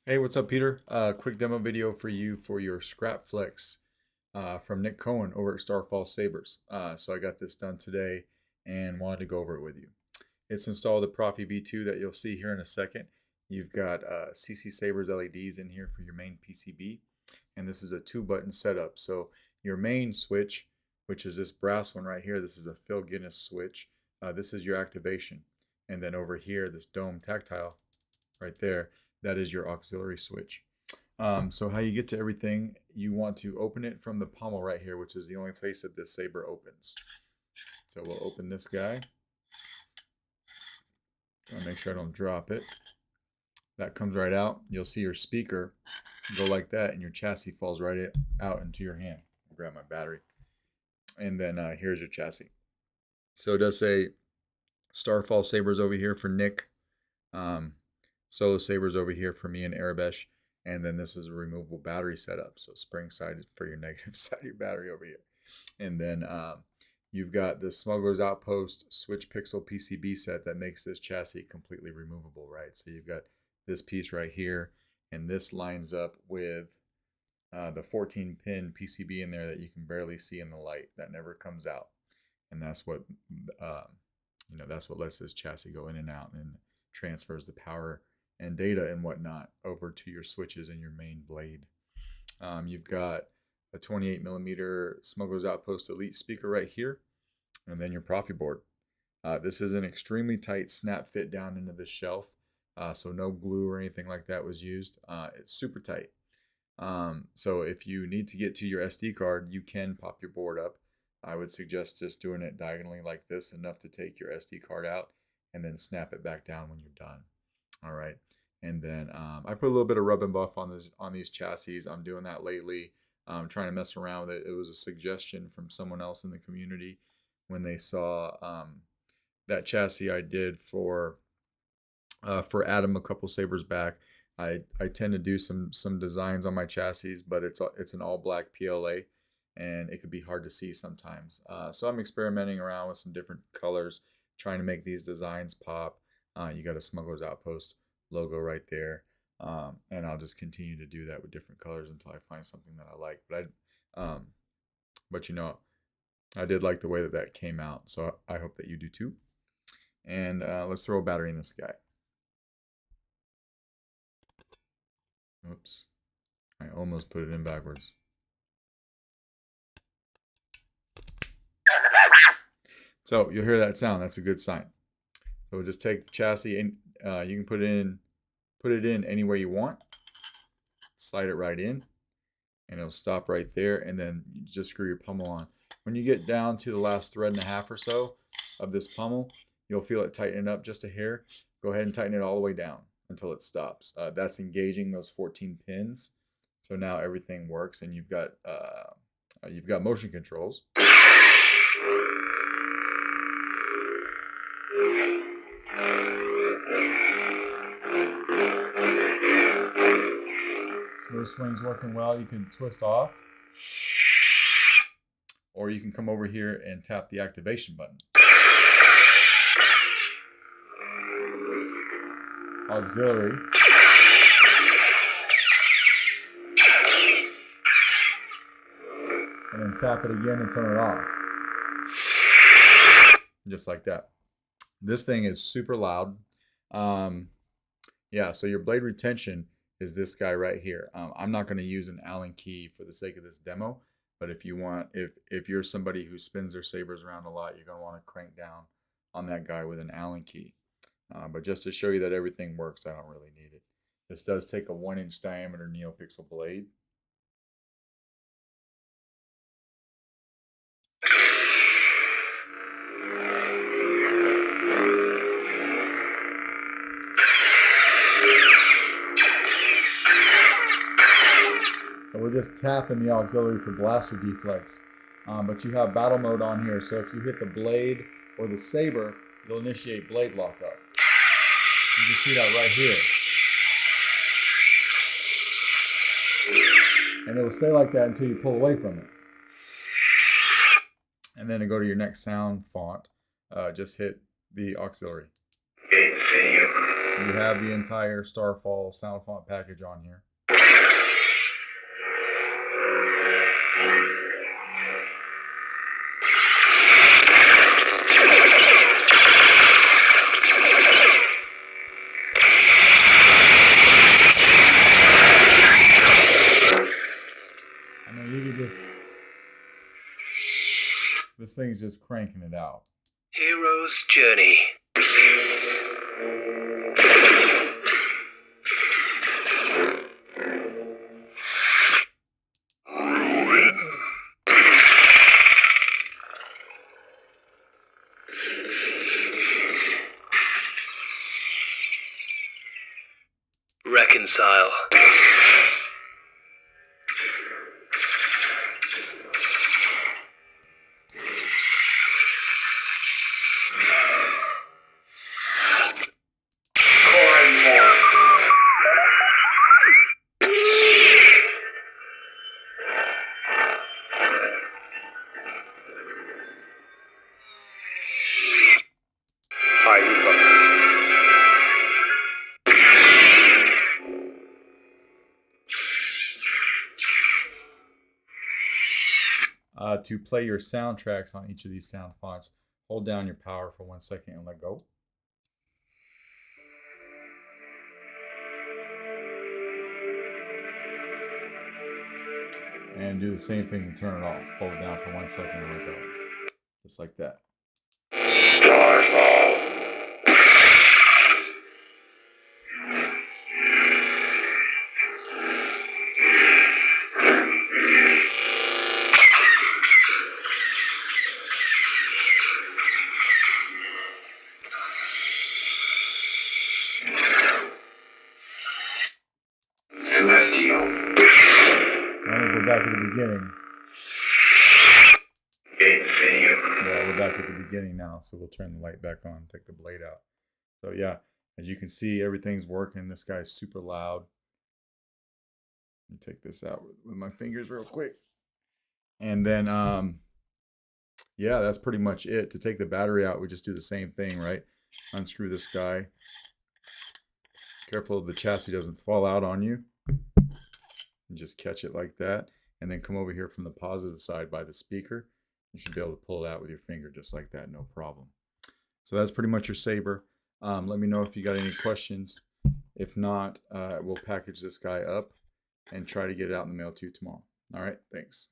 Hey, what's up, Peter? Quick demo video for you for your Scrapflex from Nick Cohen over at Starfall Sabers. So I got this done today and wanted to go over it with you. It's installed the Proffie V2 that you'll see here in a second. You've got CC Sabers LEDs in here for your main PCB, and this is a 2-button setup. So your main switch, which is this brass one right here, this is a Phil Guinness switch. This is your activation, and then over here, this dome tactile right there, that is your auxiliary switch. So how you get to everything, you want to open it from the pommel right here, which is the only place that this saber opens. So we'll open this guy. Try to make sure I don't drop it. That comes right out. You'll see your speaker go like that, and your chassis falls right out into your hand. I'll grab my battery. And then here's your chassis. So it does say Starfall Sabers over here for Nick. Solo Sabers over here for me and Arabesh. And then this is a removable battery setup. So spring side for your negative side of your battery over here. And then you've got the Smuggler's Outpost switch pixel PCB set that makes this chassis completely removable, right? So you've got this piece right here, and this lines up with the 14-pin PCB in there that you can barely see in the light. That never comes out. And that's what, that's what lets this chassis go in and out and transfers the power and data and whatnot over to your switches and your main blade. You've got a 28mm Smuggler's Outpost Elite speaker right here, and then your Proffie board. This is an extremely tight snap fit down into the shelf, so no glue or anything like that was used. It's super tight. So if you need to get to your SD card, you can pop your board up. I would suggest just doing it diagonally like this, enough to take your SD card out, and then snap it back down when you're done. All right. And then I put a little bit of rub and buff on these chassis. I'm doing that lately. I'm trying to mess around with it. It was a suggestion from someone else in the community when they saw that chassis I did for Adam a couple sabers back. I tend to do some designs on my chassis, but it's an all black PLA, and it could be hard to see sometimes. So I'm experimenting around with some different colors, trying to make these designs pop. You got a Smuggler's Outpost logo right there, and I'll just continue to do that with different colors until I find something that I like. But I did like the way that came out, so I hope that you do too. And let's throw a battery in this guy. Oops, I almost put it in backwards. So you'll hear that sound. That's a good sign. So we'll just take the chassis and you can put it in anywhere you want. Slide it right in, and it'll stop right there. And then you just screw your pummel on. When you get down to the last thread and a half or so of this pummel, you'll feel it tightening up just a hair. Go ahead and tighten it all the way down until it stops. That's engaging those 14 pins. So now everything works, and you've got motion controls. Smooth swing's working well. You can twist off, or you can come over here and tap the activation button. Auxiliary. And then tap it again and turn it off. Just like that. This thing is super loud. Yeah, so your blade retention is this guy right here. I'm not going to use an Allen key for the sake of this demo, but if you want, if you're somebody who spins their sabers around a lot, you're going to want to crank down on that guy with an Allen key. But just to show you that everything works, I don't really need it. This does take a 1-inch diameter NeoPixel blade. So we're just tapping the auxiliary for blaster deflex. But you have battle mode on here, so if you hit the blade or the saber, you'll initiate blade lockup. You can see that right here. And it will stay like that until you pull away from it. And then to go to your next sound font, just hit the auxiliary. You have the entire Starfall sound font package on here. I mean, you could just... This thing's just cranking it out. Hero's Journey. Reconcile. To play your soundtracks on each of these sound fonts, hold down your power for 1 second and let go. And do the same thing to turn it off. Hold it down for 1 second and let go. Just like that. Starfall. Celestial. I'm going to go back to the beginning. Infinium. Yeah, we're back at the beginning now, so we'll turn the light back on, take the blade out. So yeah, as you can see, everything's working. This guy's super loud. Let me take this out with my fingers real quick. And then, yeah, that's pretty much it. To take the battery out, we just do the same thing, right? Unscrew this guy. Careful the chassis doesn't fall out on you. And just catch it like that. And then come over here from the positive side by the speaker. You should be able to pull it out with your finger just like that, no problem. So that's pretty much your Saber. Let me know if you got any questions. If not, we'll package this guy up and try to get it out in the mail to you tomorrow. All right, thanks.